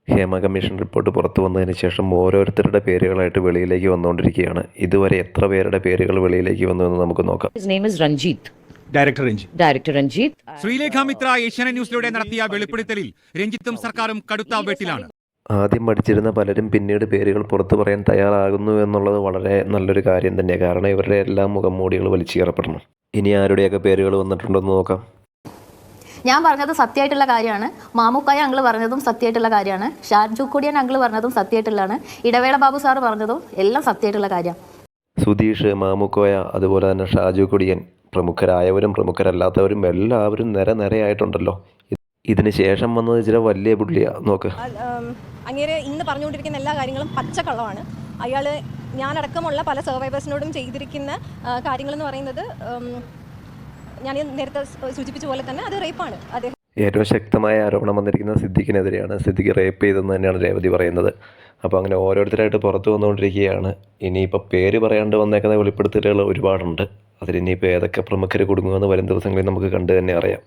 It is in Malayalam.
ഹേമ കമ്മീഷൻ റിപ്പോർട്ട് പുറത്തു വന്നതിന് ശേഷം ഓരോരുത്തരുടെ പേരുകളായിട്ട് വെളിയിലേക്ക് വന്നുകൊണ്ടിരിക്കുകയാണ്. ഇതുവരെ എത്ര പേരുടെ പേരുകൾ വെളിയിലേക്ക് വന്നു എന്ന് നമുക്ക് നോക്കാം. His name is Ranjit. Director Ranjith. Sreelekha Mitra Asianet ന്യൂസിലൂടെ നടത്തിയ വെളിപ്പെടുത്തലിൽ രഞ്ജിത്തും സർക്കാരും കടുത്ത വെട്ടിലാണ്. ആദ്യം മടിച്ചിരുന്ന പലരും പിന്നീട് പേരുകൾ പുറത്തു പറയാൻ തയ്യാറാകുന്നു എന്നുള്ളത് വളരെ നല്ലൊരു കാര്യം തന്നെയാണ്. കാരണം ഇവരുടെ എല്ലാം മുഖംമൂടികൾ വലിച്ചു കയറപ്പെടണം. ഇനി ആരുടെയൊക്കെ പേരുകൾ വന്നിട്ടുണ്ടെന്ന് നോക്കാം. ഞാൻ പറഞ്ഞത് സത്യമായിട്ടുള്ള കാര്യമാണ്. മാമുക്കായ അങ്കിൾ പറഞ്ഞതും സത്യമായിട്ടുള്ള കാര്യമാണ്. ഷാജുക്കുടിയൻ അങ്കിൾ പറഞ്ഞതും സത്യമായിട്ടുള്ളതാണ്. ഇടവേള ബാബു സാറ് പറഞ്ഞതും എല്ലാം സത്യമായിട്ടുള്ള കാര്യമാണ്. സുധീഷ്, മാമുക്കോയ, അതുപോലെ തന്നെ ഷാജു കുടിയൻ, പ്രമുഖരായവരും പ്രമുഖരല്ലാത്തവരും എല്ലാവരും നിരയായിട്ടുണ്ടല്ലോ. ഇതിന് ശേഷം വന്നത് ചില വലിയ പുള്ളിയാ. നോക്ക്, അങ്ങേര് ഇന്ന് പറഞ്ഞുകൊണ്ടിരിക്കുന്ന എല്ലാ കാര്യങ്ങളും പച്ചക്കള്ളമാണ്. അയാൾ ഞാനടക്കമുള്ള പല സർവൈവേഴ്സിനോടും ചെയ്തിരിക്കുന്ന കാര്യങ്ങളെന്ന് പറയുന്നത് ഞാൻ നേരത്തെ സൂചിപ്പിച്ച പോലെ തന്നെ അത് റേപ്പാണ്. അദ്ദേഹം ഏറ്റവും ശക്തമായ ആരോപണം വന്നിരിക്കുന്നത് സിദ്ദിഖിനെതിരെയാണ്. സിദ്ദിഖ് റേപ്പ് ചെയ്തെന്ന് തന്നെയാണ് രേവതി പറയുന്നത്. അപ്പോൾ അങ്ങനെ ഓരോരുത്തരായിട്ട് പുറത്തു വന്നുകൊണ്ടിരിക്കുകയാണ്. ഇനിയിപ്പോൾ പേര് പറയാണ്ട് വന്നേക്കുന്ന വെളിപ്പെടുത്തലുകൾ ഒരുപാടുണ്ട്. അതിലിനിയിപ്പോൾ ഏതൊക്കെ പ്രമുഖർ കുടുങ്ങുമെന്ന് വരും ദിവസങ്ങളിൽ നമുക്ക് കണ്ടു തന്നെ അറിയാം.